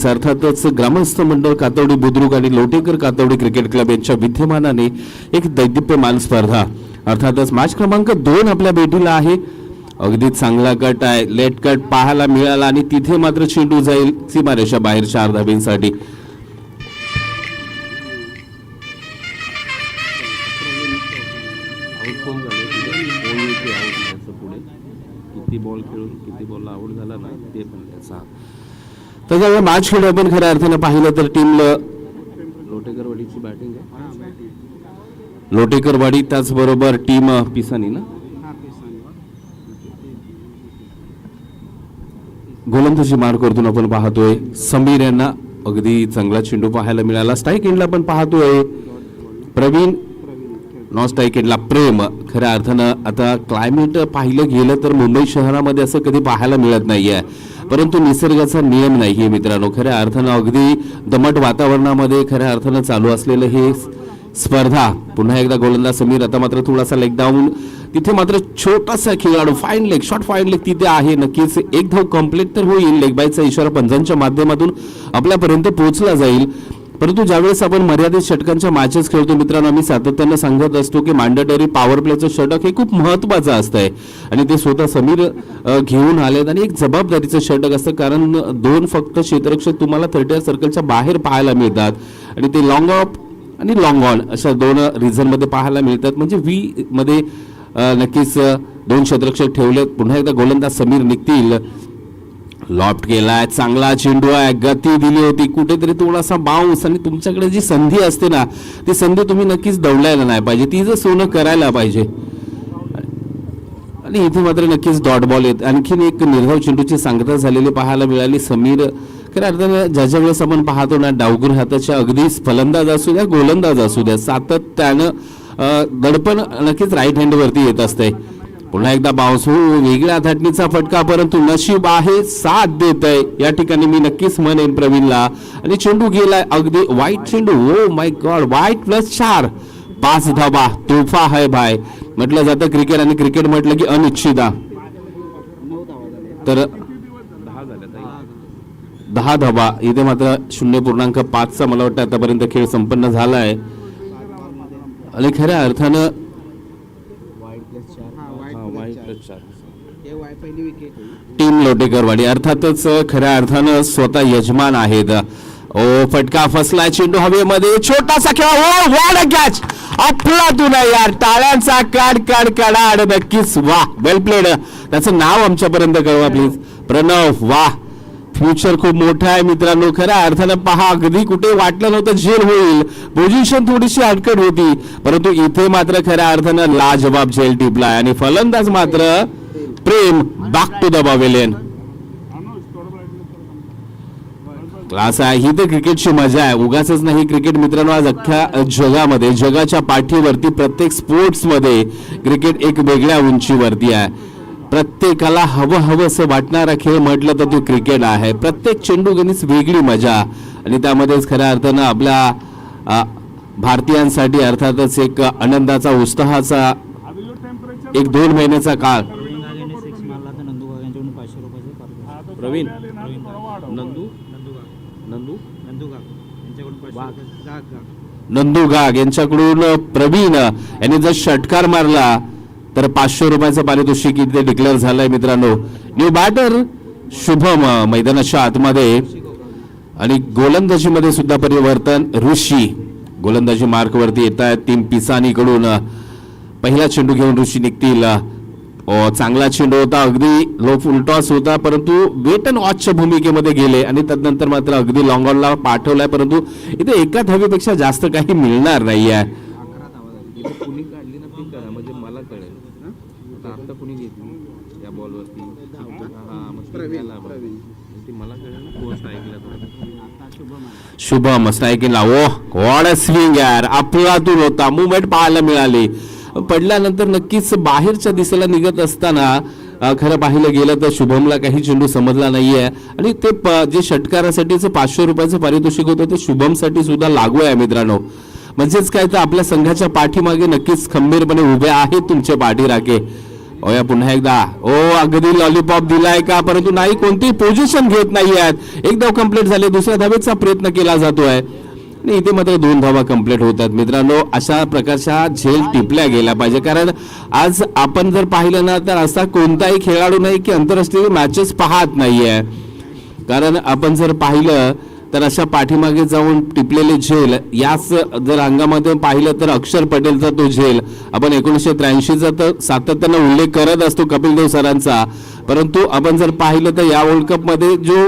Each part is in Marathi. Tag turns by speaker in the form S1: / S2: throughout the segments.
S1: अर्थातच ग्रामस्थ मंडळ कातवडी बुद्रुक आणि लोटेकर कातवडी क्रिकेट क्लब यांच्या विद्यमानाने एक दैदिप्यमान स्पर्धा अर्थातच मॅच क्रमांक 2 आपल्या भेटीला आहे। अगदी चांगला कट आहे, लेट कट पाहायला मिळाला आणि तिथे मात्र चेंडू जाईल सीमारेषा बाहेर 4 धाबींसाठी। किती बॉल खेळून किती बॉलला आउट झाला ना ते पण त्याचा त्याच्यामुळे मॅच खेळ आपण खऱ्या अर्थाने पाहिलं तर टीम लोटेकरवाडीची बॅटिंग आहे, लोटेकरवाडी त्याचबरोबर टीम पिसानी ना गोलंदाजी मार करतून आपण पाहतोय समीर यांना अगदी चांगला चेंडू पाहायला मिळाला। स्ट्राईक एंडला आपण पाहतोय प्रवीण, नॉन स्ट्राईक एंडला प्रेम। खऱ्या अर्थानं आता क्लायमेट पाहिलं गेलं तर मुंबई शहरामध्ये असं कधी पाहायला मिळत नाहीये, परंतु निसर्गाचा नियम नाहीये मित्रांनो। खऱ्या अर्थानं अगदी दमट वातावरणामध्ये खऱ्या अर्थानं चालू असलेलं हे स्पर्धा। पुन्हा एकदा गोलंदाज समीर, आता मात्र थोडासा लेग डाऊन, तिथे मात्र छोटासा खेळाडू fine leg shot, fine leg तिथे आहे। नक्कीच एक धाव कंप्लीट तर होईल, लेग बायचा इशारा पंजांच्या माध्यमातून आपल्यापर्यंत पोहोचला जाईल। परंतु ज्यावेळेस आपण मर्यादित षटकांच्या मॅचेस खेळतो मित्रांनो, आम्ही सातत्याने सांगत असतो की मॅन्डेटरी पॉवर प्लेचं षटक हे खूप महत्त्वाचं असतंय आणि ते स्वतः समीर घेऊन आलेत आणि एक जबाबदारीचं षटक असतं, कारण 2 फक्त क्षेत्ररक्षक तुम्हाला 30 सर्कलच्या बाहेर पाहायला मिळतात आणि ते लॉंग ऑफ आणि लॉंग ऑन अशा 2 रिझनमध्ये पाहायला मिळतात। म्हणजे व्ही मध्ये नक्कीच 2 क्षेत्ररक्षक ठेवलेत। पुन्हा एकदा गोलंदाज समीर निघतील, लॉफ्ट केलाय, चांगला चेंडू आहे, गती दिली होती, कुठेतरी थोडासा बाउन्स आणि तुमच्याकडे जी संधी असते ना ती संधी तुम्ही नक्कीच दवडायला नाही पाहिजे, ती जर सोनं करायला पाहिजे। आणि इथे मात्र नक्कीच डॉट बॉल येत, आणखीन एक निर्धाव चेंडूची सांगता झालेली पाहायला मिळाली। समीर खऱ्या अर्थाने ज्याच्या वेळेस आपण पाहतो ना डावगुर हाताच्या अगदी फलंदाज असू द्या गोलंदाज असू द्या सातत्यानं दडपण नक्कीच राईट हँड वरती येत असते। पुन्हा एकदा बाउन्स हो, वेगळ्या धाटणीचा फटका, परंतु नशीब आहे साथ देत आहे या ठिकाणी मी नक्कीच म्हणेन प्रवीणला। आणि चेंडू गेलाय अगदी वाईट चेंडू, ओ माय गॉड, वाईट +4, 5 धाबा, तोफा है भाई म्हटलं जातं क्रिकेट, आणि क्रिकेट म्हटलं की अनिश्चिता। तर 10 धाबा, इथे मात्र 0.5चा मला वाटतं आतापर्यंत खेळ संपन्न झाला आहे। आणि खऱ्या अर्थानं टीम लोटेकरवाडी अर्थातच खऱ्या अर्थानं स्वतः यजमान आहेत। ओ फटका फसला, चेंडू हवेमध्ये, छोटासा खेळ, ओ व्हाट अ कॅच, अफलातून यार, टाळ्यांचा काढ नक्कीच, वाह, वेल प्लेड। त्याचं नाव आमच्यापर्यंत कळवा प्लीज, प्रणव, वाह, फ्युचर खूप मोठं आहे मित्रांनो। खऱ्या अर्थानं पहा, अगदी कुठे वाटलं नव्हतं झेल होईल, पोझिशन थोडीशी अडकट होती, परंतु इथे मात्र खऱ्या अर्थानं लाजवाब झेल टिपलाय आणि फलंदाज मात्र प्रेम back to the pavilion. Class आहे, ही तर क्रिकेटची मजा आहे, उगाचच नाही क्रिकेट मित्रांनो। आज अख्ख्या जगामध्ये, जगाच्या पाठीवरती प्रत्येक स्पोर्ट्स मध्ये क्रिकेट एक वेगळ्या उंचीवरती आहे। प्रत्येकाला हवं असं वाटणारा खेळ म्हटलं तर तो क्रिकेट आहे। प्रत्येक चेंडू गणित वेगळी मजा, आणि त्यामध्येच खऱ्या अर्थानं आपल्या भारतीयांसाठी अर्थातच एक आनंदाचा उत्साहाचा एक 2 महिन्याचा काळ। प्रवीण नंदू गाग यांच्याकडून प्रवीण यांनी जर षटकार मारला तर 500 रुपयाचं पारितोषिक इथे डिक्लेअर झालंय मित्रांनो। न्यू बॅटर शुभम मैदानाच्या आतमध्ये, आणि गोलंदाजीमध्ये सुद्धा परिवर्तन, ऋषी गोलंदाजी मार्क वरती येत आहेत टीम पिसानी कडून। पहिला चेंडू घेऊन ऋषी निघतील, चांगला चेंडू होता, अगदी लो फुल टॉस होता, परंतु वेट अँड वॉचच्या भूमिकेमध्ये गेले आणि त्यानंतर मात्र अगदी लॉंग ऑनला पाठवलाय, परंतु इथे एका धावेपेक्षा जास्त काही मिळणार नाहीये। शुभम स्ट्राईकिंगला, ओ व्हॉट अ स्विंग यार, अफलातून होता, मुवमेंट पाहायला मिळाली। पडल्यानंतर नक्कीच बाहेरच्या दिशेला निघत असताना खरं पाहिलं गेलं तर शुभमला काही चेंडू समजला नाहीये, आणि ते जे षटकारासाठीचं 500 रुपयाचं पारितोषिक होतं ते शुभमसाठी सुद्धा लागू आहे मित्रांनो। म्हणजेच काय तर आपल्या संघाच्या पाठीमागे नक्कीच खंबीरपणे उभे आहेत तुमचे पाठीराखे। ओया पुन्हा एकदा ओ अगदी लॉलीपॉप दिलाय का, परंतु नाही, कोणतीही पोझिशन घेत नाही आहेत. एक धाव कंप्लीट झाले, दुसऱ्या धावेचा प्रयत्न केला जातोय आणि इथे मात्र 2 धावा कंप्लीट होतात. मित्रांनो, अशा प्रकारच्या झेल टिपल्या गेल्या पाहिजे, कारण आज आपण जर पाहिलं ना तर असा कोणताही खेळाडू नाही की आंतरराष्ट्रीय मॅचेस पाहत नाहीये. कारण आपण जर पाहिलं तर अशा पाठीमागे जाऊन टिपलेले झेल, याच जर अंगामध्ये पाहिलं तर अक्षर पटेलचा तो झेल आपण 1983चा तर सातत्यानं उल्लेख करत असतो कपिल देव सरांचा. परंतु आपण जर पाहिलं तर या वर्ल्ड कप मध्ये जो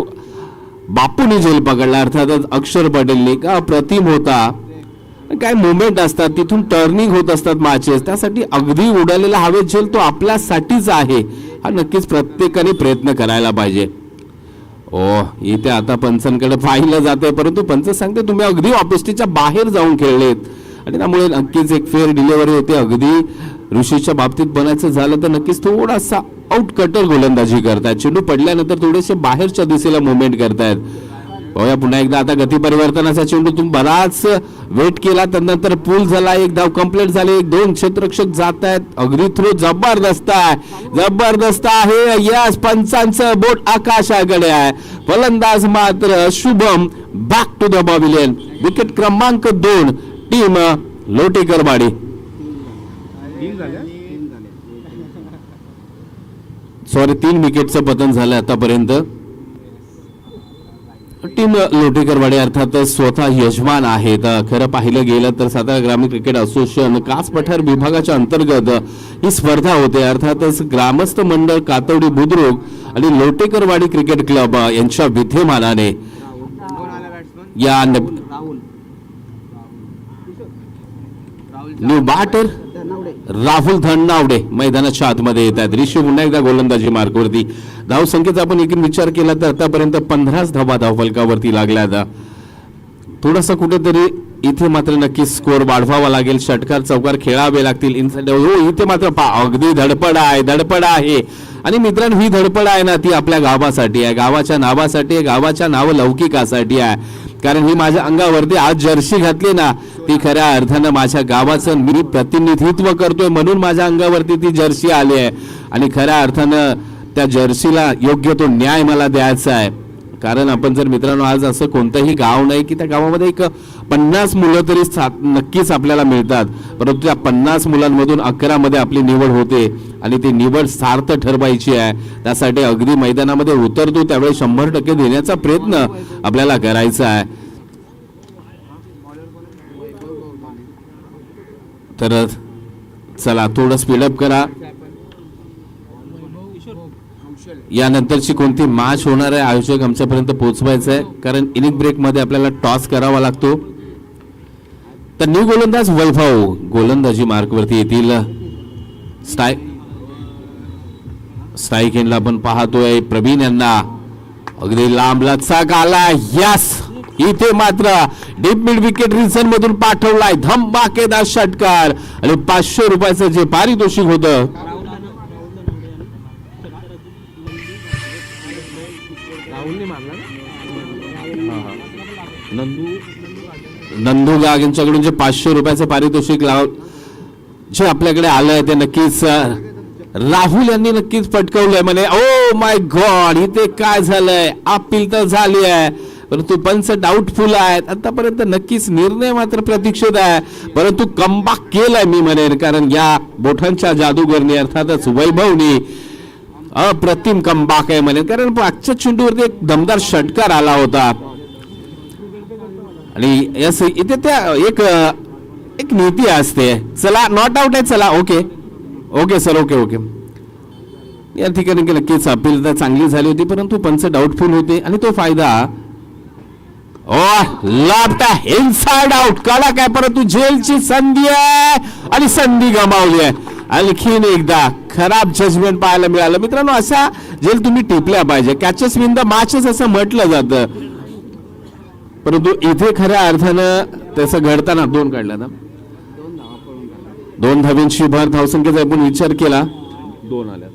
S1: बापूने झेल पकडला, अर्थातच अक्षर पटेलने, का अप्रतिम होता. काय मुवमेंट असतात, तिथून टर्निंग होत असतात मॅचेस, त्यासाठी अगदी उडालेला हवेत झेल तो आपल्यासाठीच आहे. हा नक्कीच प्रत्येकाने प्रयत्न करायला पाहिजे. इथे आता पंचांकडे पाहिलं जाते, परंतु पंच सांगते तुम्ही अगदी ऑफिसच्या बाहेर जाऊन खेळलेत आणि त्यामुळे नक्कीच एक फेअर डिलिव्हरी होते. अगदी ऋषीच्या बाबतीत बनायचं झालं तर नक्कीच थोडासा आउट कटर गोलंदाजी करतायत. चेंडू पडल्यानंतर थोडेसे बाहेरच्या दिशेला मुवमेंट करतायत. पाहूया पुन्हा एकदा आता गती परिवर्तनाचा चेंडू, तुम्ही बराच वेट केला, त्यानंतर पूल झाला, 1 धाव कंप्लीट झाले, 2 क्षेत्ररक्षक जात आहेत. अगदी थ्रो जबरदस्त आहे, जबरदस्त आहे. यस, पंचांचं बोट आकाशाकडे आहे. फलंदाज मात्र Shubham back to the pavilion. Wicket क्रमांक 2 टीम लोटेकरवाडी. सॉरी, 3 विकेटचं पतन झालं आतापर्यंत. टीम लोटेकरवाडी अर्थातच स्वतः यजमान आहेत. खरं पाहिलं गेलं तर सातारा ग्रामीण क्रिकेट असोसिएशन कास पठार विभागाच्या अंतर्गत ही स्पर्धा होते. अर्थातच ग्रामस्थ मंडळ कातवडी बुद्रुक आणि लोटेकरवाडी क्रिकेट क्लब यांच्या विद्यमानाने या न्यू बॅटर राहुल धन्नावडे मैदानाच्या आतमध्ये येत आहेत. ऋषी पुन्हा एकदा गोलंदाजी मार्कवरती. धाव संख्येचा आपण एक विचार केला तर आतापर्यंत 15 धावा धावफलकावरती लागल्या. थोडासा कुठेतरी इथे मात्र नक्की स्कोर वाढवावा लागेल, षटकार चौकार खेळावे लागतील. इथे मात्र अगदी धडपड आहे. आणि मित्रांनो, ही धडपड आहे ना ती आपल्या गावासाठी आहे, गावाच्या नावासाठी आहे, गावाच्या नाव लौकिकासाठी आहे. कारण ही माझ्या अंगावरती आज जर्सी घातली ना, ती खऱ्या अर्थानं माझ्या गावाचं मी प्रतिनिधित्व करतोय म्हणून माझ्या अंगावरती ती जर्सी आली आहे. आणि खऱ्या अर्थानं त्या जर्सीला योग्य तो न्याय मला द्यायचा आहे. कारण आपण जर मित्रांनो आज असं कोणतंही गाव नाही की त्या गावामध्ये एक 50 मुलं तरी नक्कीच आपल्याला मिळतात, परंतु त्या 50 मुलांमधून 11 मध्ये आपली निवड होते आणि ती निवड सार्थ ठरवायची आहे. त्यासाठी अगदी मैदानामध्ये उतरतो त्यावेळी 100% देण्याचा प्रयत्न आपल्याला करायचा आहे. तर चला थोडं स्पीडअप करा. यानंतरची कोणती मॅच होणार आहे आयोजक आमच्यापर्यंत पोहोचवायचं आहे, कारण इनिंग ब्रेक मध्ये आपल्याला टॉस करावा लागतो. तर न्यू गोलंदाज वैभव गोलंदाजी मार्कवरती येतील. स्ट्राईक एंडला आपण पाहतोय प्रवीण यांना. अगदी लांब लचक आला. यस, इथे मात्र डीप मिड विकेट रिझन मधून पाठवलाय. धमाकेदार षटकार आणि 500 रुपयाचं जे पारितोषिक होतं नंदू गाग यांच्याकडून जे 500 रुपयाचं पारितोषिक जे आपल्याकडे आलंय ते नक्कीच राहुल यांनी नक्कीच पटकवलंय. म्हणे ओ माय गॉड, इथे काय झालंय, अपील तर झाली आहे परंतु पंच डाऊटफुल आहेत. आतापर्यंत नक्कीच निर्णय मात्र प्रतीक्षित आहे, परंतु कमबॅक केलाय मी म्हणेन, कारण या बोठांच्या जादूगरने अर्थातच वैभवनी अप्रतिम कमबॅक आहे म्हणेन. कारण मागच्या चेंडूवरती एक दमदार षटकार आला होता आणि इथे त्या एक नीती असते. चला नॉट आउट आहे, चला ओके सर, ओके. या ठिकाणी नक्कीच अपील तर चांगली झाली होती, परंतु पंच डाऊटफुल होते आणि तो फायदा लाभता इनसाइड आउट काढा काय, परंतु झेलची संधी आहे आणि संधी गमावली आहे. आणखीन एकदा खराब जजमेंट पाहायला मिळालं. मित्रांनो, अशा झेल तुम्ही टिपल्या पाहिजे. कॅचेस विन द मॅचेस असं म्हटलं जातं, परंतु इथे खऱ्या अर्थानं तसं घडताना 2 काढल्या ना, 2 धावींची भर धावसंख्येचा आपण विचार केला, 2 आल्या.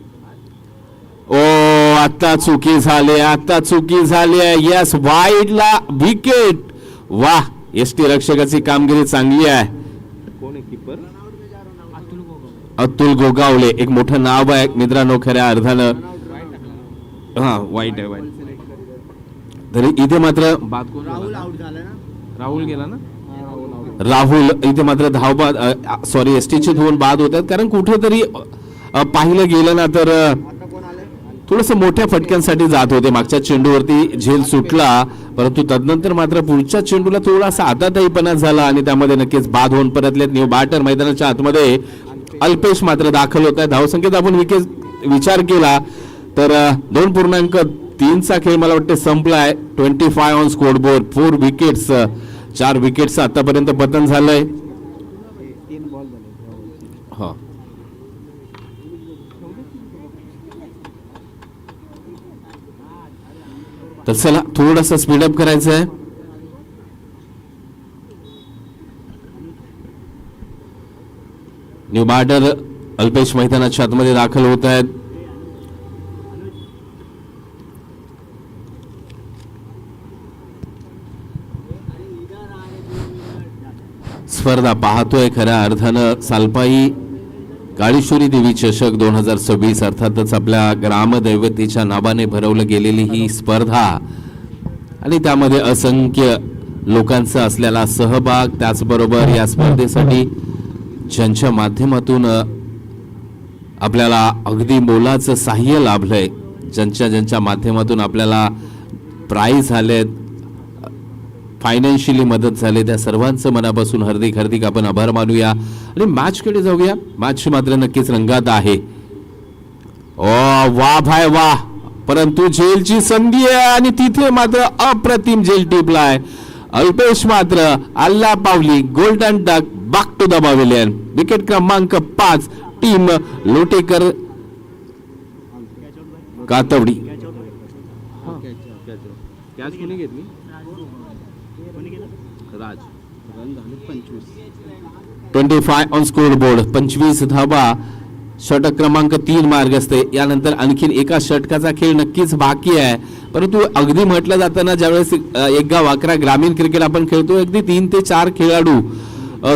S1: आता चुकी झाली आहे. यस, वाईडला विकेट. वाह, एसटी रक्षकाची कामगिरी चांगली आहे. कोण आहे कीपर? अतुल गोगावले, एक मोठं नाव आहे मित्रांनो खऱ्या अर्थानं. हा वाईट आहे, वाईट. तरी इथे मात्र बाद कोण राहुल गेला ना. राहुल इथे मात्र धावबाद सॉरी एसटीचे 2 बाद होतात, कारण कुठेतरी पाहिलं गेलं ना तर थोडस मोठ्या फटक्यांसाठी जात होते. मागच्या चेंडूवरती झेल सुटला, परंतु तदनंतर मात्र पुढच्या चेंडूला थोडासा आताताईपणा झाला आणि त्यामध्ये नक्कीच बाद होऊन परतलेत न्यू बॅटर मैदानाच्या आतमध्ये. अल्पेश मात्र दाखल होत आहे. धावसंख्येत आपण विचार केला तर 2.3चा खेळ मला वाटतं संपलाय. 25 ऑन स्कोरबोर्ड, 4 विकेट्स, 4 विकेट्स आतापर्यंत पतन झालंय. हा तर चला थोडस स्पीडअप करायचं आहे. न्यू बॅटर अल्पेश मैदानाच्या आतमध्ये दाखल होत आहेत. स्पर्धा पाहतोय खऱ्या अर्थानं सालपाई काळीश्वरी देवी चषक 2026 अर्थातच आपल्या ग्रामदैवतेच्या नावाने भरवलं गेलेली ही स्पर्धा आणि त्यामध्ये असंख्य लोकांचा असलेला सहभाग. त्याचबरोबर या स्पर्धेसाठी ज्यांच्या माध्यमातून आपल्याला अगदी मोलाचं सहाय्य लाभलंय, ज्यांच्या माध्यमातून आपल्याला प्राईज आलेत, फायनान्शियली मदत झाली, त्या सर्वांचं मनापासून हार्दिक आपण आभार मानूया आणि मॅचकडे जाऊया. मॅच मात्र नक्कीच रंगात आहे. ओ वा भाई वा, परंतु झेलची संधी आहे आणि तिथे मात्र अप्रतिम झेल टिपलाय. अल्पेश मात्र आल्ला पावली, golden duck back to the pavilion. Wicket क्रमांक 5 टीम लोटेकर कातवडी. कॅच कोणी घेतली? राज. 25 ऑन स्कोर बोर्ड, 25 धावा, षटक क्रमांक 3 मार्ग असते. यानंतर आणखीन एका षटकाचा खेळ नक्कीच बाकी आहे, परंतु अगदी म्हटलं जाताना ज्यावेळेस एक गाव 11 ग्रामीण क्रिकेट आपण खेळतो, अगदी 3 ते 4 खेळाडू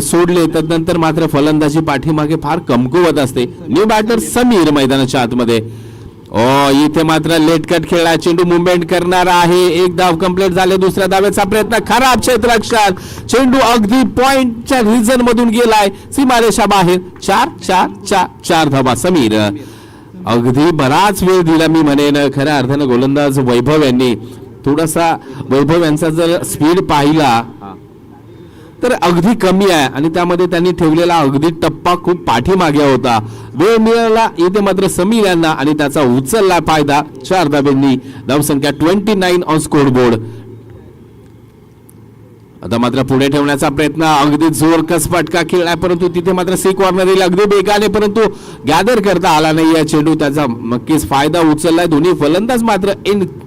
S1: सोडले तदनंतर मात्र फलंदाजी पाठीमागे फार कमकुवत असते. न्यू बॅटर समीर मैदानाच्या आतमध्ये. इथे मात्र लेटकट खेळला, चेंडू मुवमेंट करणार आहे. एक धाव कंप्लीट झाले. दुसऱ्या धावेचा प्रयत्न, खराब क्षेत्ररक्षण, चेंडू अगदी पॉइंटच्या रिजन मधून गेलाय सीमारेषा बाहेर. 4 धावा समीर. अगदी बराच वेळ दिला मी म्हणेन खऱ्या अर्थानं गोलंदाज वैभव यांनी. थोडासा वैभव यांचा जर स्पीड पाहिला तर अगदी कमी आहे आणि त्यामध्ये त्यांनी ठेवलेला अगदी टप्पा खूप पाठीमागे होता. वेळ मिळाला इथे मात्र समीर यांना आणि त्याचा उचलला फायदा. 4 धाब्यांनी धावसंख्या 29 ऑन स्कोर बोर्ड. आता मात्र पुढे ठेवण्याचा प्रयत्न, अगदी जोरकस फटका खेळलाय, परंतु तिथे मात्र सी कॉर्नर येईल अगदी बेगाने, परंतु गॅदर करता आला नाही या चेंडू. त्याचा नक्कीच फायदा उचललाय. दोन्ही फलंदाज मात्र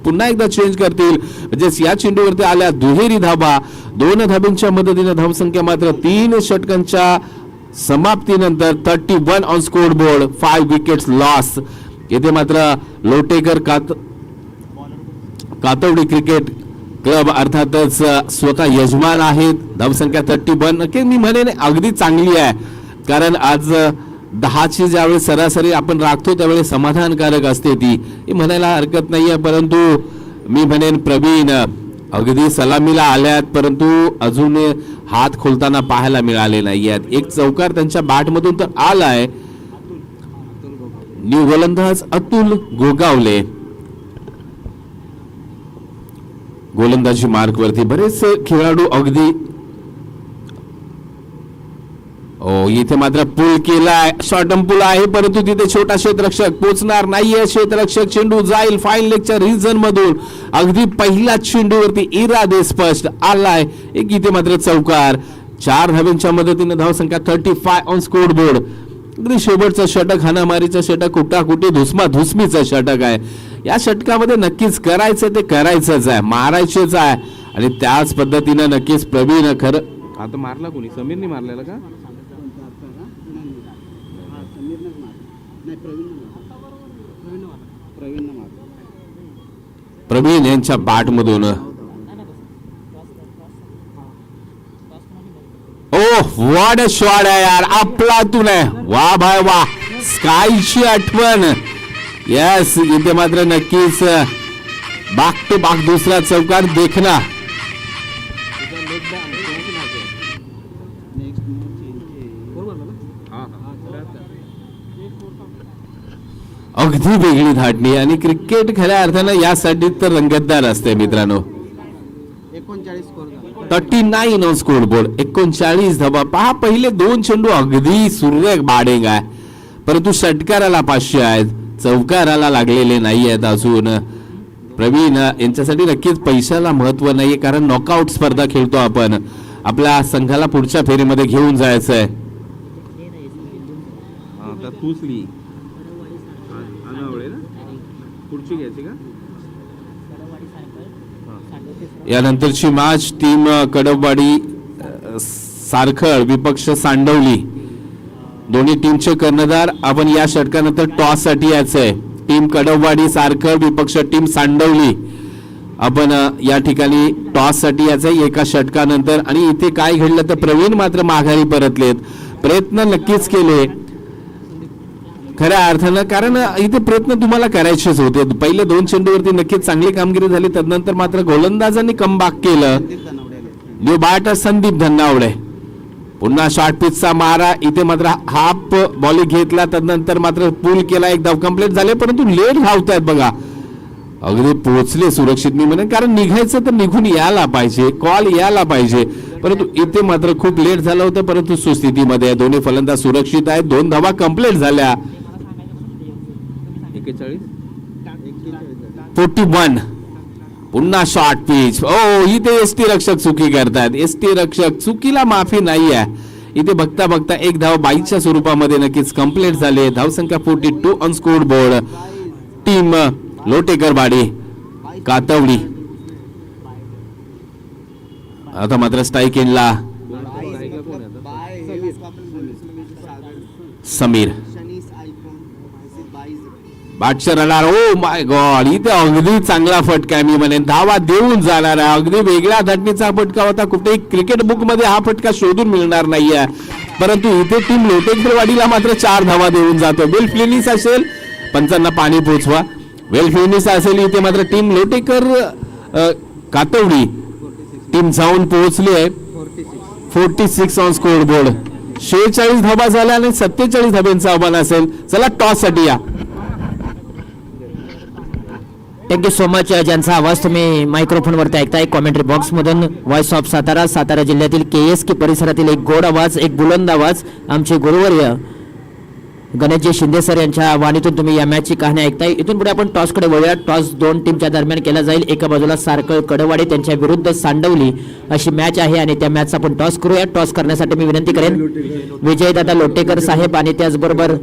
S1: पुन्हा एकदा चेंज करतील, म्हणजे या चेंडूवरती आल्या दुहेरी धाबा. 2 धाब्यांच्या मदतीने धावसंख्या मात्र 3 षटकांच्या समाप्तीनंतर 31 on score board, 5 wickets loss. येथे मात्र लोटेकर कातवडी क्रिकेट क्लब अर्थातच स्वतः यजमान आहेत. धावसंख्या 31 नक्की मी म्हणेन अगदी चांगली आहे, कारण आज 10ची ज्यावेळी सरासरी आपण राखतो त्यावेळी समाधानकारक असते ती, म्हणायला हरकत नाहीये. परंतु मी म्हणेन प्रवीण अगदी सलामीला आल्यात, परंतु अजून हात खोलताना पाहायला मिळाले नाहीयेत. एक चौकार त्यांच्या बॅटमधून तर आलाय. न्यू गोलंदाज अतुल गोगावले गोलंदाजी मार्क वरती. बरेच खेळाडू अगदी इथे मात्र पूल केलाय, शॉर्टम पूल आहे, परंतु तिथे छोटा क्षेत्ररक्षक पोचणार नाहीये. क्षेत्ररक्षक चेंडू जाईल फाईन लेगच्या रिजन मधून. अगदी पहिल्या चेंडूवरती इरादे स्पष्ट आलाय. एक इथे मात्र चौकार. 4 धाब्यांच्या मदतीने धावसंख्या 35 ऑन स्कोर बोर्ड. अगदी शेवटचं षटक, हाणामारीचं षटक, कुटाकुटी धुसमीचं षटक आहे. या षटकामध्ये नक्कीच करायचं ते करायचंच आहे, मारायचेच आहे आणि त्याच पद्धतीनं नक्कीच प्रवीण खरं आता मारला कोणी समीरने मारलेला का? प्रवीण यांच्या बॅटमधून व्हॉट अ शॉट आहे यार, अफलातून आहे. वा भाई वा, स्कायची आठवण. यस, इथे मात्र नक्कीच बाग टू बाग दुसरा चौकार देखना. अगदी वेगळी धाटणी आणि क्रिकेट खऱ्या अर्थानं यासाठी तर रंगतदार असते मित्रांनो. 39 ऑन स्कोर बोर्ड, 39 धावा. पहा, पहिले 2 चेंडू अगदी सुरेख बॅटिंग आहे, परंतु षटकाराला 500 आहेत, चौकाराला लागलेले नाही आहेत अजून. प्रवीण यांच्यासाठी नक्कीच पैशाला महत्व नाहीये, कारण नॉकआउट स्पर्धा खेळतो आपण. आपल्या संघाला पुढच्या फेरीमध्ये घेऊन जायचं आहे. यानंतरची मॅच टीम कडववाडी सारखळ विपक्ष सांडवली. दोन्ही टीमचे कर्णधार आपण या षटकानंतर टॉस साठी यायचं आहे. टीम कडववाडी सारखळ विपक्ष टीम सांडवली. आपण या ठिकाणी टॉस साठी यायचं आहे एका षटकानंतर. आणि इथे काय घडलं तर प्रवीण मात्र माघारी परतलेत. प्रयत्न नक्कीच केले खऱ्या अर्थानं, कारण इथे प्रयत्न तुम्हाला करायचेच होते. पहिले 2 चेंडूवरती नक्कीच चांगली कामगिरी झाली, तदनंतर मात्र गोलंदाजांनी कमबॅक केलं. न्यू बॅटर संदीप धन्नावडे, पुन्हा शॉर्ट पिचचा मारा. इथे मात्र हाफ बॉलिंग घेतला, तदनंतर मात्र पूल केला. एक धाव कंप्लीट झाले, परंतु लेट धावतायत बघा. अगदी पोहोचले सुरक्षित मी म्हणेन, कारण निघायचं तर निघून यायला पाहिजे, कॉल यायला पाहिजे, परंतु इथे मात्र खूप लेट झालं होतं. परंतु सुस्थितीमध्ये दोन्ही फलंदाज सुरक्षित आहेत. 2 धावा कंप्लीट झाल्या. 41. पुन्हा शॉर्ट पिच. इथे एसटी रक्षक चुकी करतात. एसटी रक्षक चुकीला माफी नाही आहे. इथे बघता बघता 1 धाव बाईच्या स्वरूपामध्ये नक्कीच कंप्लीट झाले. धावसंख्या 42 ऑन स्कोर बोर्ड. टीम लोटेकरवाडी कातवडी. आता मात्र स्ट्राईक एंडला समीर. बादशाह राहणार. ओ माय गॉड, इथे अगदी चांगला फटका मी म्हणेन, धावा देऊन जाणार आहे. अगदी वेगळ्या धाटणीचा फटका होता. कुठेही क्रिकेट बुक मध्ये हा फटका शोधून मिळणार नाहीये, परंतु इथे टीम लोटेकरवाडीला मात्र 4 धावा देऊन जातो. वेल फिनिश असेल, पंचांना पाणी पोचवा. वेल फिनिश असेल इथे मात्र टीम लोटेकर कातवडी टीम जाऊन पोहोचली आहे. 46 ऑन स्कोर बोर्ड. 46 धावा झाल्या आणि 47 धाब्यांचं आव्हान असेल. चला टॉस साठी या.
S2: Thank you so much. ज्यांचा आवाज तुम्ही मायक्रोफोनवरती ऐकताय कॉमेंट्री बॉक्स मधून, व्हॉइस ऑफ सातारा, सातारा जिल्ह्यातील KSK परिसरातील एक गोड आवाज, एक बुलंद आवाज, आमचे गुरुवर्य गणेशजी शिंदे सर यांच्या वाणीतून तुम्ही या मॅचची कहाणी ऐकताय. इथून पुढे आपण टॉसकडे वळूया. टॉस 2 टीमच्या दरम्यान केला जाईल. एका बाजूला सारकळ कडवाडी त्यांच्या विरुद्ध सांडवली अशी मॅच आहे आणि त्या मॅचचा आपण टॉस करूया. टॉस करण्यासाठी मी विनंती करेन विजयदादा लोटेकर साहेब आणि त्याचबरोबर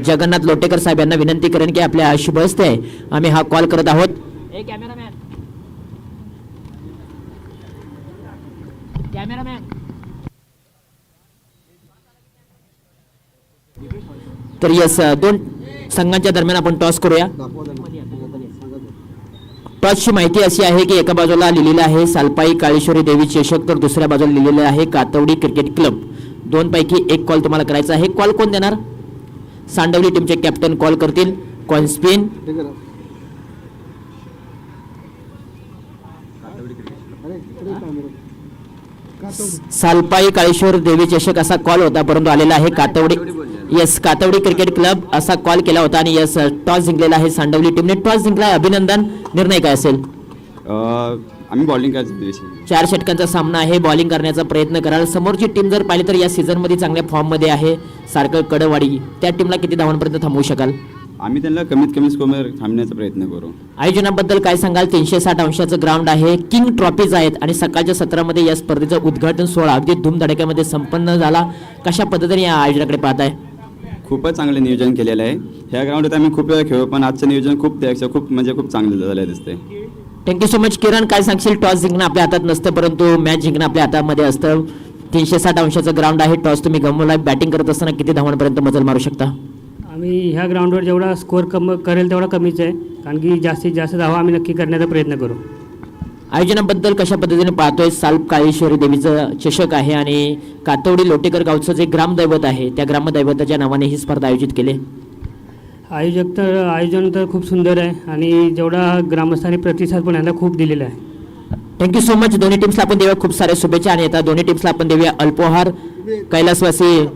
S2: जगन्नाथ लोटेकर साहेब यांना विनंती करेन की आपल्या शुभ हस्ते आम्ही हा कॉल करत आहोत. तर यस, 2 संघांच्या दरम्यान आपण टॉस करूया. टॉसची माहिती अशी आहे की एका बाजूला लिहिलेलं आहे सालपाई काळेश्वरी देवी चषक, तर दुसऱ्या बाजूला लिहिलेलं आहे कातवडी क्रिकेट क्लब. 2 पैकी एक कॉल तुम्हाला करायचा आहे. कॉल कोण देणार? सांडवली टीमचे कॅप्टन कॉल करतील. Coin spin. सालपाई काळेश्वर देवी चषक असा कॉल होता, परंतु आलेला आहे Katvadi. Yes, Katvadi cricket club असा कॉल केला होता आणि यस, टॉस जिंकलेला आहे सांडवली टीमने. टॉस जिंकला, अभिनंदन. निर्णय काय असेल?
S3: आम्ही बॉलिंग करायचं.
S2: 4 षटकांचा सामना आहे. बॉलिंग करण्याचा प्रयत्न कराल. समोरची टीम जर पाहिली तर या सीझन मध्ये चांगल्या फॉर्म मध्ये आहे सारखळ कडवाडी. त्या टीमला किती धावांपर्यंत थांबवू शकाल?
S3: आम्ही त्यांना कमीत कमी स्कोअर थांबण्याचा प्रयत्न करू.
S2: आयोजनाबद्दल काय सांगाल? 360 अंशाचं ग्राउंड आहे. किंग ट्रॉफीज आहेत आणि सकाळच्या सत्रामध्ये या स्पर्धेचं उद्घाटन सोहळा अगदी धूमधडक्यामध्ये संपन्न झाला. कशा पद्धतीने या आयोजनाकडे पाहताय?
S3: खूपच चांगले नियोजन केलेलं आहे. ह्या ग्राउंडवर आम्ही खूप वेळा खेळू, पण आजचं नियोजन खूप त्यापेक्षा खूप चांगलं झालं दिसतंय.
S2: Thank you so much. किरण, काय सांगशील? टॉस जिंकणं आपल्या हातात नसतं, परंतु मॅच जिंकणं आपल्या हातामध्ये असतं. 360 अंशाचं ग्राउंड आहे. टॉस तुम्ही गमवला. बॅटिंग करत असताना किती धावांपर्यंत मजल मारू शकता?
S4: आम्ही ह्या ग्राउंडवर जेवढा स्कोअर करेल तेवढा कमीच आहे, कारण की जास्तीत जास्त धावा आम्ही नक्की करण्याचा प्रयत्न करू.
S2: आयोजनाबद्दल कशा पद्धतीने पाहतोय? साल्प काळेश्वरी देवीचं चषक आहे आणि कातवडी लोटेकर गावचं जे ग्रामदैवत आहे त्या ग्रामदैवताच्या नावाने ही स्पर्धा आयोजित केली.
S4: आयोजन तर खूप सुंदर आहे आणि जेवढा ग्रामस्थांनी प्रतिसाद पण याला खूप दिलेला आहे.
S2: Thank you so much. दोन्ही टीम्सला आपण देऊया खूप साऱ्या शुभेच्छा आणि आता दोन्ही टीम्सला आपण देऊया अल्पोहार. कैलासवासी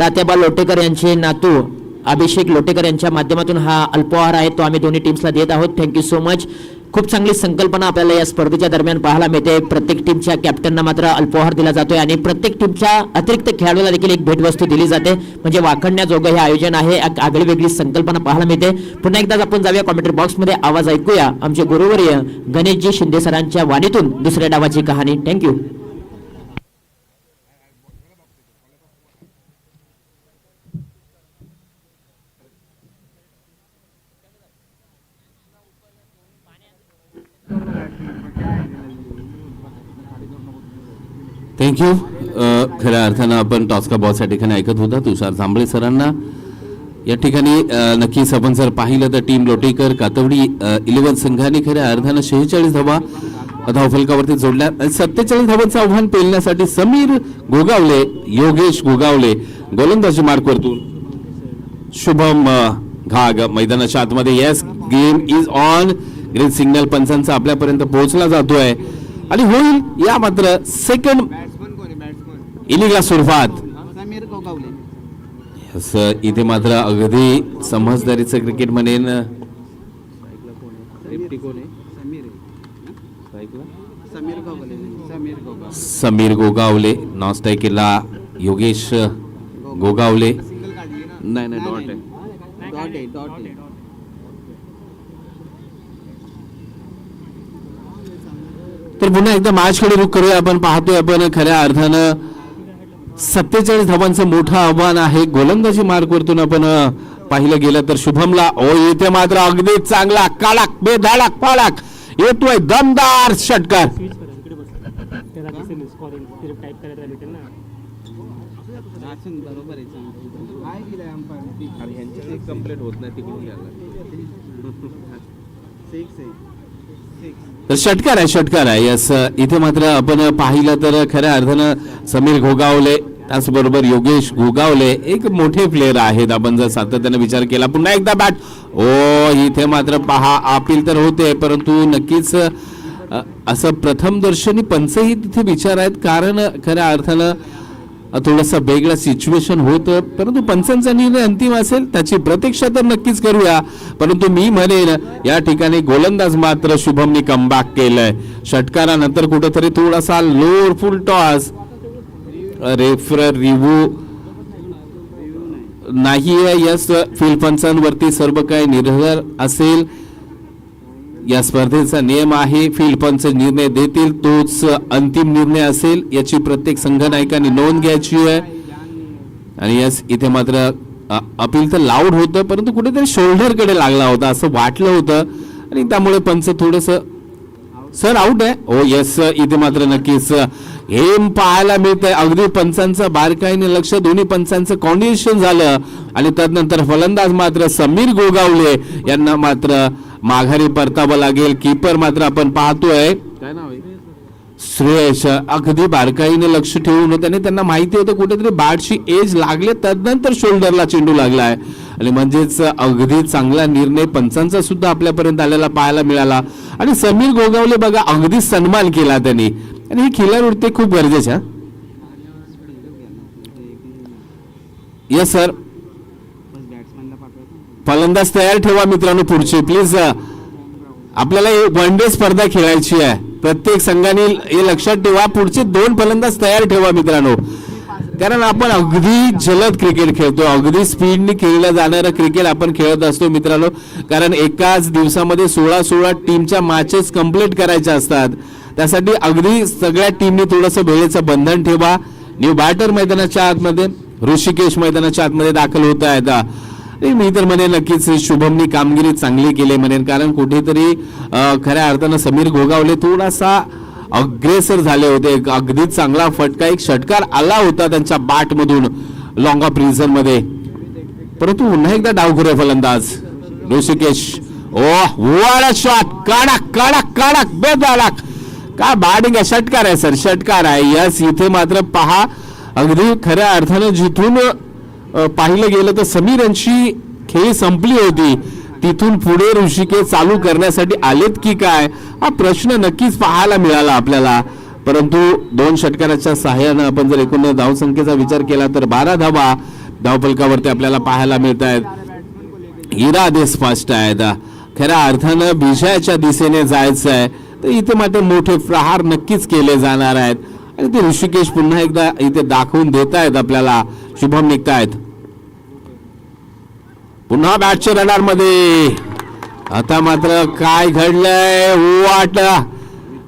S2: तात्याबा लोटेकर यांचे नातू अभिषेक लोटेकर यांच्या माध्यमातून हा अल्पोहार आहे तो आम्ही दोन्ही टीम्सला देत आहोत. Thank you so much. खूप चांगली संकल्पना आपल्याला या स्पर्धेच्या दरम्यान पाहायला मिळते. प्रत्येक टीमच्या कॅप्टनना मात्र अल्पोहार दिला जातोय आणि प्रत्येक टीमच्या अतिरिक्त खेळाडूला देखील एक भेटवस्तू दिली जाते. म्हणजे वाखणण्याजोगं हे आयोजन आहे. आगळी वेगळी संकल्पना पाहायला मिळते. पुन्हा एकदा आपण जाऊया कॉमेंट्री बॉक्समध्ये. आवाज ऐकूया आमचे गुरुवर्य गणेशजी शिंदे सरांच्या वाणीतून दुसऱ्या डावाची कहाणी. थँक्यू.
S1: थँक्यू. खऱ्या अर्थानं आपण टॉस्का बॉस या ठिकाणी ऐकत होता तुषार जांभळे सरांना. या ठिकाणी नक्कीच आपण जर पाहिलं तर टीम लोटेकर कातवडी 11 संघाने खऱ्या अर्थानं 46 धावा धावफलकावरती जोडल्या. 47 धावांचं आव्हान पेलण्यासाठी समीर गोगावले योगेश गोगावले गोलंदाजी मार्कवरतून शुभम घाग मैदानाच्या आतमध्ये. Yes game is on. Green signal पंचांचा आपल्यापर्यंत पोहोचला जातोय आणि होईल या मात्र सेकंड इनिंगला सुरुवात. इथे मात्र अगदी समजदारीचं क्रिकेट म्हणेन. समीर गोगावले नॉस्ट्रायकरला योगेश गोगावले. नाही डॉट आहे. तर पुन्हा एकदा मॅचकडे रुख करूया. आपण पाहतोय आपण खऱ्या अर्थानं 47 धावांचं मोठं आव्हान आहे. गोलंदाजी मार्कवरतून आपण पाहिलं गेलं तर शुभमला इथे मात्र अगदी चांगला काळाक बेधाडक पाळाक येतोय दमदार षटकार. तर षटकार आहे. यस इथे मात्र आपण पाहिलं तर खऱ्या अर्थानं समीर गोगावले त्याचबरोबर योगेश गोगावले एक मोठे प्लेयर आहेत. आपण जर सातत्याने विचार केला पुन्हा एकदा बॅट इथे मात्र पहा अपील तर होते परंतु नक्कीच असं प्रथम दर्शनी पंचही तिथे विचार आहेत. कारण खऱ्या अर्थानं थोडंसं वेगळं सिच्युएशन होतं परंतु पंचांचा निर्णय अंतिम असेल त्याची प्रतीक्षा तर नक्कीच करूया. परंतु मी म्हणेन या ठिकाणी गोलंदाज मात्र शुभमनी कमबॅक केलंय. षटकारानंतर कुठेतरी थोडासा लोअर फुल टॉस रेफर रिव्ह्यू नाहीये. यस फील्ड पंचांवरती सर्व काही निर्भर असेल. या स्पर्धेचा नियम आहे फील्ड पंच निर्णय देतील तोच अंतिम निर्णय असेल याची प्रत्येक संघनायकांनी नोंद घ्यायची आहे. आणि यस इथे मात्र अपील तर लाऊड होतं परंतु कुठेतरी शोल्डर कडे लागला होता असं वाटलं होतं आणि त्यामुळे पंच थोडस सर आउट आहे. यस इथे मात्र नक्कीच गेम पाहायला मिळतंय. अगदी पंचांचं बारकाईने लक्ष दोन्ही पंचांचं कॉम्बिनेशन झालं आणि त्यानंतर फलंदाज मात्र समीर गोगावले यांना मात्र माघारी परतावं लागेल. कीपर मात्र आपण पाहतोय काय नाव आहे श्रेयश अगदी बारकाईने लक्ष ठेवून होते आणि त्यांना माहिती होतं कुठेतरी बॅटची एज लागले त्यानंतर शोल्डरला चेंडू लागलाय आणि म्हणजेच अगदी चांगला निर्णय पंचांचा सुद्धा आपल्यापर्यंत आलेला पाहायला मिळाला. आणि समीर गोगावले बघा अगदी सन्मान केला त्यांनी आणि हे खिलार उरते खूप गरजेच्या. यस सर फलंदाज तयार ठेवा मित्रांनो. पुढचे प्लीज आपल्याला वन डे स्पर्धा खेळायची आहे. प्रत्येक संघाने हे लक्षात ठेवा पुढचे 2 फलंदाज तयार ठेवा मित्रांनो. कारण आपण अगदी जलद क्रिकेट खेळतो अगदी स्पीडने खेळलं जाणारं क्रिकेट आपण खेळत असतो मित्रांनो. कारण एकाच दिवसामध्ये 16 टीमच्या मॅचेस कंप्लीट करायच्या असतात. त्यासाठी अगदी सगळ्या टीमनी थोडंसं वेळेचं बंधन ठेवा. न्यू बॅटर मैदानाच्या आतमध्ये ऋषिकेश मैदानाच्या आतमध्ये दाखल होत आहेत. मी तर म्हणेन नक्कीच शुभमनी कामगिरी चांगली केली म्हणेन. कारण कुठेतरी खऱ्या अर्थानं समीर गोगावले थोडासा अग्रेसर झाले होते. अगदी चांगला फटका एक षटकार आला होता त्यांच्या बॅट मधून लॉंग ऑफ रिझन मध्ये परंतु पुन्हा एकदा डावखुरे फलंदाज ऋषिकेश. व्हाट अ शॉट, कडक कडक कडक बेधडक. काय बॅटिंग आहे, षटकार आहे सर, षटकार आहे. यस, इथे मात्र पहा अगदी खऱ्या अर्थानं जिथून पाहिलं गेलं तर समीर यांची खेळी संपली होती तिथून पुढे ऋषिकेश चालू करण्यासाठी आलेत की काय हा प्रश्न नक्कीच पाहायला मिळाला आपल्याला. परंतु 2 षटकाराच्या सहाय्यानं आपण जर एकूण धावसंख्येचा विचार केला तर 12 धावा धावफलकावरती आपल्याला पाहायला मिळत आहेत. इरादे स्पष्ट आहेत, खऱ्या अर्थानं विजयाच्या दिशेने जायचं आहे तर इथे मात्र मोठे प्रहार नक्कीच केले जाणार आहेत आणि ते ऋषिकेश पुन्हा एकदा इथे दाखवून देत आहेत आपल्याला. शुभम निघतायत पुन्हा बॅटच्या रडार मध्ये. आता मात्र काय घडलंय, वाट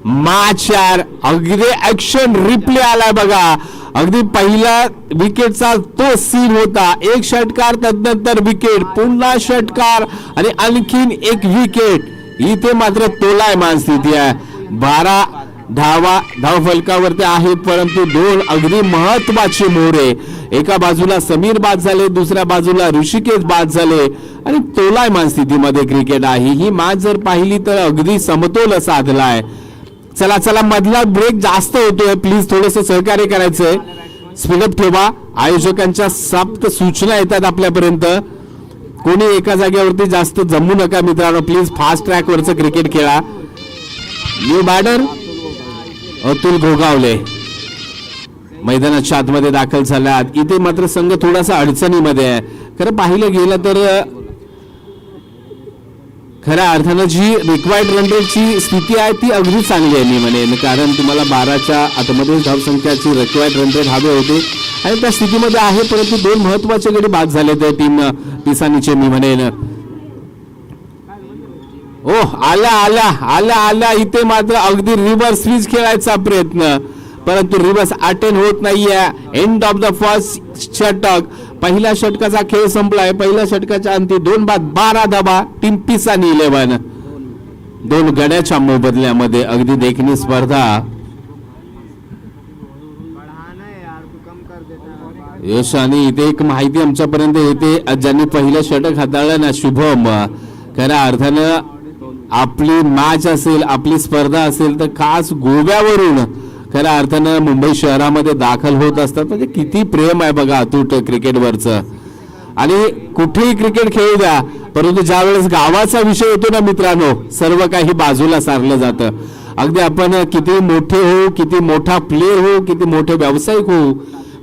S1: मॅच यार, अगदी ऍक्शन रिप्ले आलाय बघा. अगदी पहिला विकेटचा तो सीन होता, एक षटकार तदनंतर विकेट, पुन्हा षटकार आणि आणखीन एक विकेट. इथे मात्र तोलाय मान स्थिती आहे. 12 धावा धावफलकावरती आहेत परंतु 2 अगदी महत्वाचे मोरे. एका बाजूला समीर बाद झाले, दुसऱ्या बाजूला ऋषिकेश बाद झाले आणि तोलायमान स्थितीमध्ये क्रिकेट आहे. ही मॅच जर पाहिली तर अगदी समतोल साधलाय. चला चला, मधला ब्रेक जास्त होतोय, प्लीज थोडंसं सहकार्य करायचंय, स्पीडअप ठेवा. आयोजकांच्या सप्त सूचना येतात आपल्यापर्यंत. कोणी एका जागेवरती जास्त जमू नका मित्रांनो, प्लीज फास्ट ट्रॅक वरचं क्रिकेट खेळा. न्यू बॅटर अतुल गोगावले मैदानाच्या आतमध्ये दाखल झाल्यात. इथे मात्र संघ थोडासा अडचणीमध्ये आहे. खरं पाहिलं गेलं तर खऱ्या अर्थानं जी रिक्वायर्ड रन रेटची स्थिती आहे ती अगदी चांगली आहे मी म्हणेन, कारण तुम्हाला 12च्या आतमध्ये धावसंख्याची रिक्वायर्ड रन रेट हवे होते आणि त्या स्थितीमध्ये आहे. परंतु 2 महत्वाचे गडी बाद झाले त्या टीम पिसानीचे मी म्हणेन. आला आला आला आला, इथे मात्र अगदी रिव्हर्स स्विच खेळायचा प्रयत्न परंतु रिव्हर्स अटेंड होत नाहीये. एंड ऑफ द फर्स्ट षटक, पहिल्या षटकाचा खेळ संपलाय. पहिल्या षटकाच्या अंती 2 बाद 12 धावा टीम पिसानी 11. 2 गड्याच्या मोबदल्यामध्ये अगदी देखणी स्पर्धा. यश आणि इथे एक माहिती आमच्यापर्यंत येते, ज्यांनी पहिलं षटक हाताळलं ना शुभम, खऱ्या अर्थानं आपली मॅच असेल, आपली स्पर्धा असेल तर खास गोव्यावरून खऱ्या अर्थानं मुंबई शहरामध्ये दाखल होत असतात. म्हणजे किती प्रेम आहे बघा अतूट क्रिकेटवरचं. आणि कुठेही क्रिकेट खेळू द्या परंतु ज्या वेळेस गावाचा विषय येतो ना मित्रांनो, सर्व काही बाजूला सारलं जातं. अगदी आपण किती मोठे हो, किती मोठा प्लेयर हो, किती मोठे व्यावसायिक हो,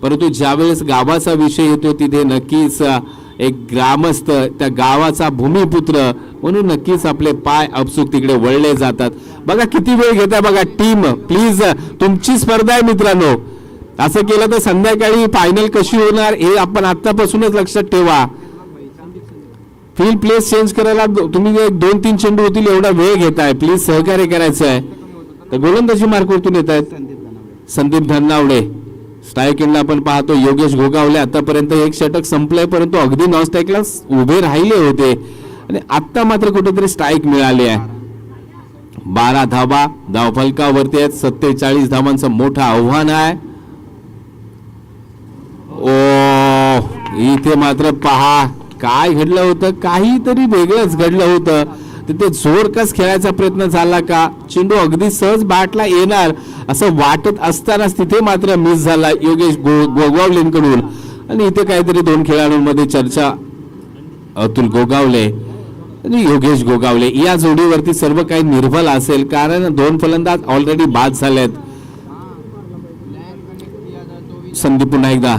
S1: परंतु ज्या वेळेस गावाचा विषय येतो तिथे नक्कीच एक ग्रामस्थ, त्या गावाचा भूमिपुत्र म्हणून नक्कीच आपले पाय अपसूक तिकडे वळले जातात. बघा किती वेळ घेताय बघा टीम, प्लीज तुमची स्पर्धा आहे मित्रांनो. असं केलं तर संध्याकाळी फायनल कशी होणार हे आपण आतापासूनच लक्षात ठेवा. फील्ड प्लेस चेंज करायला तुम्ही 2-3 चेंडू होतील एवढा वेळ घेताय, प्लीज सहकार्य करायचं आहे. तर गोलंदाजी मार्कवरतून येत आहेत संदीप धन्नावडे. स्ट्राईक एंडला आपण पाहतो योगेश गोगावले. आतापर्यंत एक षटक संपलंय परंतु अगदी नॉन स्ट्राईकला उभे राहिले होते आणि आता मात्र कुठेतरी स्ट्राईक मिळाली आहे. 12 धावा धावफलकावरती आहेत. 47 धावांचं मोठं आव्हान आहे. इथे मात्र पहा काय घडलं होतं, काहीतरी वेगळंच घडलं होतं. तिथे जोरकस खेळायचा प्रयत्न झाला का, चेंडू अगदी सहज बॅटला येणार असं वाटत असतानाच तिथे मात्र मिस झाला योगेश गोगावलेंकडून. आणि इथे काहीतरी 2 खेळाडूंमध्ये चर्चा, अतुल गोगावले आणि योगेश गोगावले या जोडीवरती सर्व काही निर्भल असेल, कारण 2 फलंदाज ऑलरेडी बाद झालेत. संधी पुन्हा एकदा,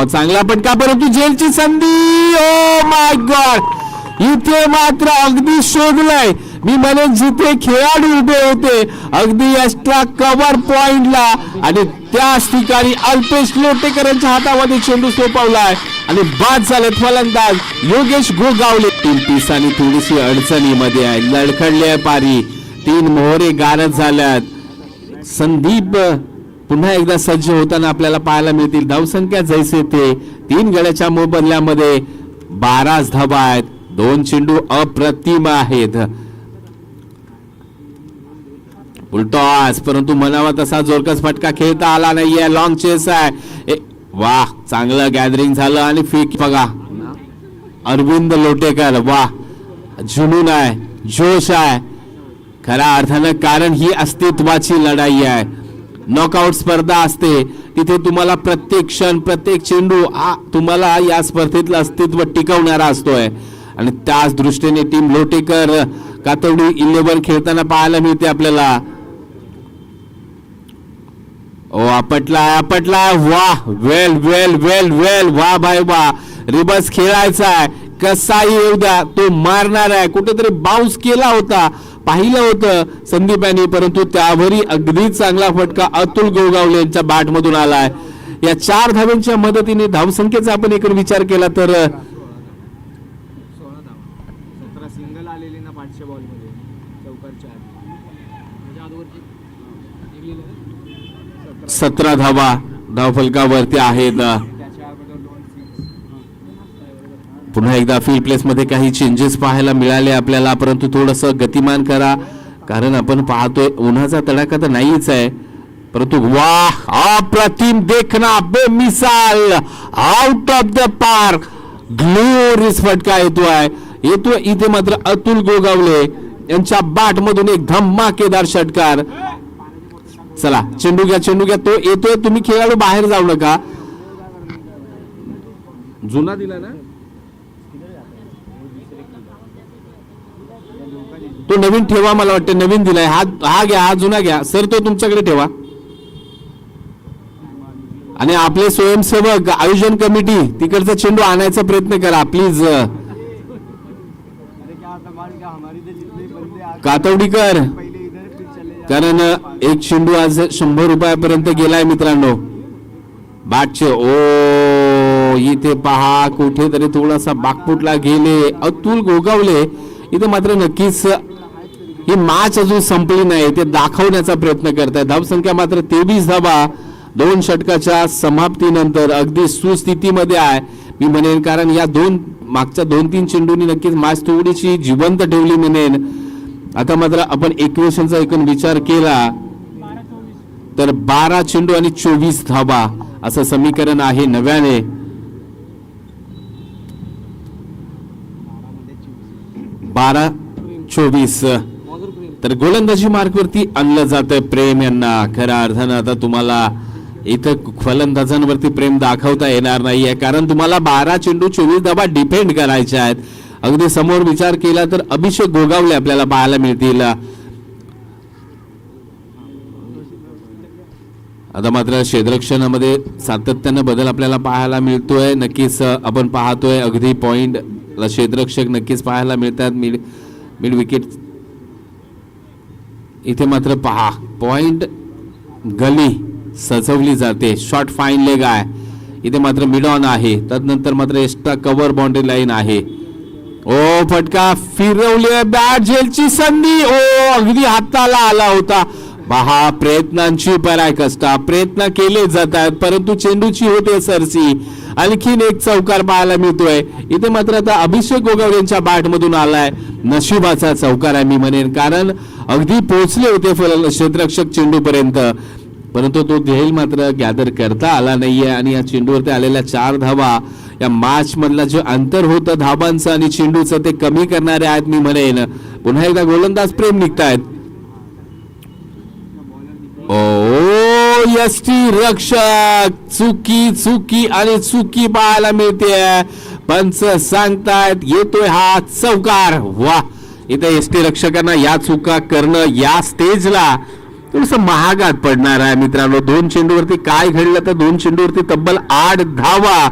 S1: चांगला पटका परंतु जेलची संधी. ओ माय गॉड, इथे मात्र अगदी शोधलंय मी म्हणेन जिथे खेळाडू उभे होते अगदी एक्स्ट्रा कव्हर पॉइंटला आणि त्याच ठिकाणी अल्पेश लोटेकरांच्या हातामध्ये चेंडू सोपवलाय आणि बाद झाले फलंदाज योगेश गोगावले. टीम पिसानी थोडीशी अडचणीमध्ये आहे, लडखडली आहे पारी. 3 मोहरे गारद झाल्यात. संदीप पुन्हा एकदा सज्ज होताना आपल्याला पाहायला मिळतील. धावसंख्या जैसे ते 3 गड्याच्या मोबदल्यामध्ये 12 धावा आहेत. 2 चेंडू अप्रतिम आहेत. उलटॉस परंतु म्हणावा तसा जोरकस फटका खेळता आला नाहीये. लॉंग चेस आहे. वा चांगलं गॅदरिंग झालं आणि फेक बघा अरविंद लोटेकर. वा जुनून आहे, जोश आहे खऱ्या अर्थानं, कारण ही अस्तित्वाची लढाई आहे. नॉकआउट स्पर्धा असते तिथे तुम्हाला प्रत्येक क्षण प्रत्येक चेंडू हा तुम्हाला या स्पर्धेतलं अस्तित्व टिकवणारा असतोय. आणि त्याच दृष्टीने टीम लोटेकर कातवडी 11 खेळताना पाहायला मिळते आपल्याला. ओ आपटला वा वेल वेल वेल वेल वा भाई वा. रिबस खेळायचा आहे कसाही येऊ द्या तो मारणार आहे. कुठेतरी बाउन्स केला होता पाहिलं होतं संदीप यांनी, परंतु त्यावरही अगदी चांगला फटका अतुल गोगावले यांच्या बॅट मधून आलाय. या 4 धावांच्या मदतीने धावसंख्येचा आपण एक विचार केला तर 17 धावा धावफलकावरती आहेत. पुन्हा एकदा फील्ड प्लेस मध्ये काही चेंजेस पाहायला मिळाले आपल्याला, परंतु थोडस गतिमान करा कारण आपण पाहतोय उन्हाचा तडाखा तर नाहीच आहे, परंतु वाह अप्रतिम देखना बेमिसाल out of the park glorious फटका येतोय इथे मात्र अतुल गोगावले यांच्या बॅट मधून एक धमाकेदार षटकार. चला चेंडू घ्या तो येतोय. तुम्ही खेळाडू बाहेर जाऊ नका. जुना दिला ना तो नवीन ठेवा, मला वाटतं नवीन दिलाय. हा घ्या, हा जुना घ्या सर, तो तुमच्याकडे ठेवा. आणि आपले स्वयंसेवक आयोजन कमिटी तिकडचा चेंडू आणायचा प्रयत्न करा प्लीज. कातवडीकर, कारण एक चेंडू आज 100 रुपयापर्यंत गेलाय मित्रांनो बॅटचे. ओ इथे पहा कुठेतरी थोडासा बागपुटला गेले अतुल गोगावले. इथे मात्र नक्कीच ही मॅच अजून संपली नाही ते दाखवण्याचा प्रयत्न करताय. धावसंख्या मात्र 23 धावा 2 षटकाच्या समाप्तीनंतर अगदी सुस्थितीमध्ये आहे मी म्हणेन, कारण या मागच्या 2-3 चेंडूंनी नक्कीच मॅच थोडीशी जिवंत ठेवली म्हणेन. आता मात्र आपण इक्वेशनचा एकूण विचार केला तर 12 चेंडू आणि 24 धावा असं समीकरण आहे नव्याने. 12-24 तर गोलंदाजी मार्कवरती आणलं जातं प्रेम यांना. खऱ्या अर्थानं आता तुम्हाला इथं फलंदाजांवरती प्रेम दाखवता येणार नाहीये, कारण तुम्हाला 12 चेंडू 24 धावा डिफेंड करायच्या आहेत. अगदी समोर विचार केला तर अभिषेक गोगावले आपल्याला पाहायला मिळतील. आता मात्र क्षेत्ररक्षणामध्ये सातत्यानं बदल आपल्याला पाहायला मिळतोय. नक्कीच आपण पाहतोय अगदी पॉइंट क्षेत्ररक्षक नक्कीच पाहायला मिळतात. मिड विकेट इथे मात्र पहा पॉइंट गली सजवली जाते. शॉर्ट फाईन लेग आहे इथे मात्र मिड ऑन आहे. त्यानंतर मात्र एक्स्ट्रा कव्हर बाउंड्री लाईन आहे. ओ फटका फिरवली बॅट झेलची संधी. ओ अगदी हाताला आला होता. पहा प्रयत्नांची पराकाष्ठा प्रयत्न केले जात आहेत परंतु चेंडूची होते सरसी. आणखीन एक चौकार पाहायला मिळतोय इथे मात्र आता अभिषेक गोगावले यांच्या बॅट मधून आलाय. नशिबाचा चौकार आहे मी म्हणेन, कारण अगदी पोहोचले होते क्षेत्ररक्षक चेंडू पर्यंत परंतु तो ध्येय मात्र गॅदर करता आला नाहीये. आणि या चेंडूवरती आलेल्या 4 धावा या मॅच मधला जे अंतर होतं धाबांचं आणि चेंडूचं ते कमी करणारे आहेत मी म्हणेन. पुन्हा एकदा गोलंदाज प्रेम निघतायत. ओ यष्टी रक्षक चुकी आणि चुकी पाहायला मिळते. पंच सांगतायत येतोय हा चौकार. वा इथे एसटी रक्षकांना या चुका करणं या स्टेजला थोडस महागात पडणार आहे मित्रांनो. 2 चेंडूवरती काय घडलं तर 2 चेंडूवरती तब्बल 8 धावा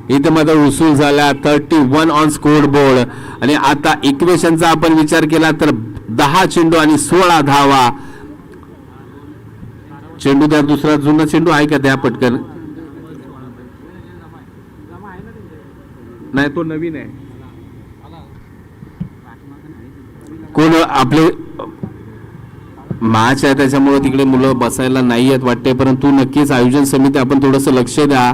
S1: इथे मात्र उसूल झाला. 31 ऑन स्कोर बोर्ड. आणि आता इक्वेशनचा आपण विचार केला तर 10 चेंडू आणि 16 धावा. चेंडू द्या, दुसरा जुना चेंडू आहे का द्या पटकन. नाही तो नवीन आहे. कोण आपले मॅच आहे त्याच्यामुळे तिकडे मुलं बसायला नाही आहेत वाटते, परंतु नक्कीच आयोजन समिती आपण थोडस लक्ष द्या,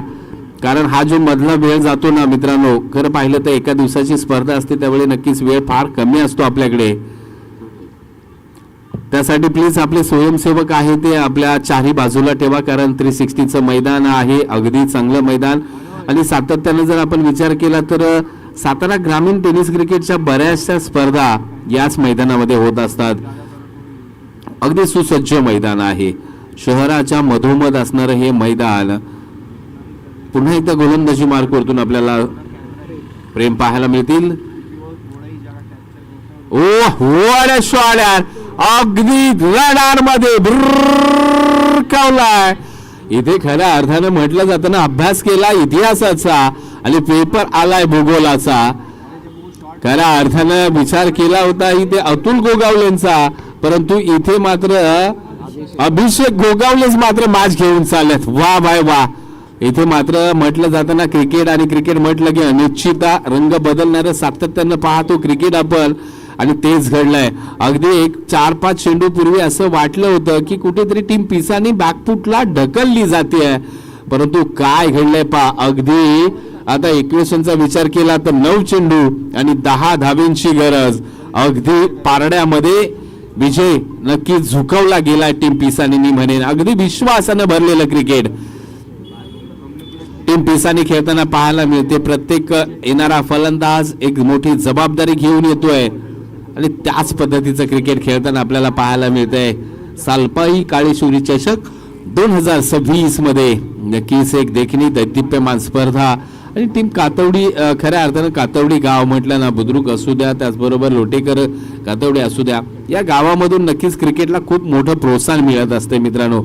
S1: कारण हा जो मधला वेळ जातो ना मित्रांनो, खरं पाहिलं तर एका दिवसाची स्पर्धा असते त्यावेळी नक्कीच वेळ फार कमी असतो आपल्याकडे. त्यासाठी प्लीज आपले स्वयंसेवक आहे ते आपल्या चारही बाजूला ठेवा, कारण 360चं मैदान आहे, अगदी चांगलं मैदान. आणि सातत्याने जर आपण विचार केला तर सातारा ग्रामीण टेनिस क्रिकेटच्या बऱ्याचशा स्पर्धा याच मैदानामध्ये होत असतात. अगदी सुसज्ज मैदान आहे, शहराच्या मधोमध असणारं हे मैदान. पुन्हा एकदा गोलंदाजी मार्कवरतून आपल्याला प्रेम पाहायला मिळतील. ओ व्हाट शॉट यार, अगदी रडार मध्ये कावलाय. इथे खऱ्या अर्थानं म्हटलं जातं ना, अभ्यास केला इतिहासाचा आणि पेपर आलाय भूगोलाचा. खऱ्या अर्थानं विचार केला होता इथे अतुल गोगावलेंचा, परंतु इथे मात्र अभिषेक गोगावलेच मात्र मॅच घेऊन चालत. वा बाय वा. इथे मात्र म्हटलं जातं ना, क्रिकेट आणि क्रिकेट म्हटलं की अनिश्चितता, रंग बदलणारं सातत्यानं पाहतो क्रिकेट आपण, आणि तेच घडलंय. अगदी एक 4-5 चेंडू पूर्वी असं वाटलं होतं की कुठेतरी टीम पिसानी बॅकफुटला ढकलली जाते, परंतु काय घडलंय पा. अगदी आता इक्वेशनचा विचार केला तर 9 चेंडू आणि 10 धावेंची गरज. अगदी पारड्यामध्ये विजय नक्कीच झुकवला गेला टीम पिसानी, मी म्हणेन. अगदी विश्वासानं भरलेलं क्रिकेट टीम पिसानी खेळताना पाहायला मिळते. प्रत्येक येणारा फलंदाज एक मोठी जबाबदारी घेऊन येतोय आणि त्याच पद्धतीचं क्रिकेट खेळताना आपल्याला पाहायला मिळतंय. सालपाई काळेशुरी चषक 2026 मध्ये नक्कीच एक देखणी दैदिप्यमान स्पर्धा. आणि टीम कातवडी, खऱ्या अर्थानं कातवडी गाव म्हटलं ना, बुद्रुक असू द्या, त्याचबरोबर लोटेकर कातवडी असू द्या, या गावामधून नक्कीच क्रिकेटला खूप मोठं प्रोत्साहन मिळत असते मित्रांनो.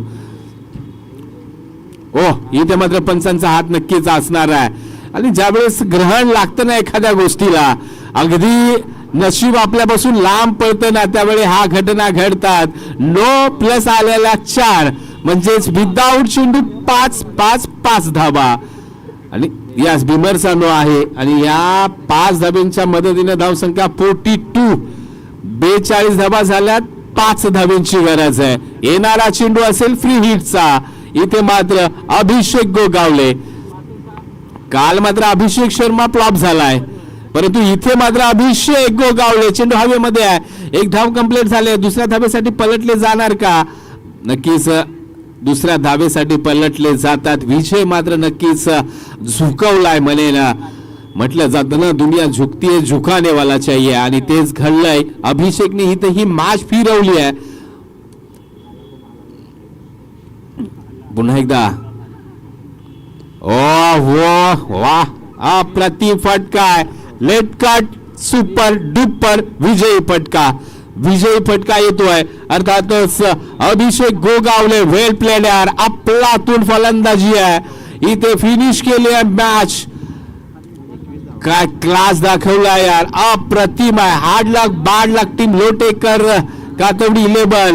S1: इथे मात्र पंचांचा हात नक्कीच असणार आहे. आणि ज्यावेळेस ग्रहण लागतं ना एखाद्या गोष्टीला, अगदी नशीब आपल्यापासून लांब पडतं ना, त्यावेळी हा घटना घडतात. नो प्लस आलेला 4 म्हणजेच विदाऊट चेंडू 5 धाबा. आणि यास बिमरचा नो आहे, आणि या 5 धाब्यांच्या मदतीने धावसंख्या 42, 42 धाबा झाल्यात. 5 धाब्यांची गरज आहे. येणारा चेंडू असेल फ्री हिटचा. इथे मात्र अभिषेक गोगावले. काल मात्र अभिषेक शर्मा फ्लॉप झालाय, परंतु इथे मात्र अभिषेक गोगावले चेंडू हवेमध्ये आहे. एक धाव कंप्लीट झाले. दुसऱ्या धावेसाठी पलटले जाणार का? नक्कीच दुसऱ्या धावेसाठी पलटले जातात. विजय मात्र नक्कीच झुकवलाय म्हणेन. म्हटलं जातं ना, दुनिया झुकतीये झुकाने वाला चाहिए, आणि तेच घडलंय. अभिषेकने इथे ही मॅच फिरवली आहे. पुन्हा एकदा वा, अप्रतिम फटका, लेट कट, सुपर डुपर विजयी फटका. विजयी फटका येतोय. अर्थातच अभिषेक गोगावले वेल प्लेड यार, अफलातून फलंदाजी आहे. इथे फिनिश केली आहे मॅच. काय क्लास दाखवला यार, अप्रतिम आहे. हार्ड लक, बॅड लक टीम लोटेकर कातवडी 11.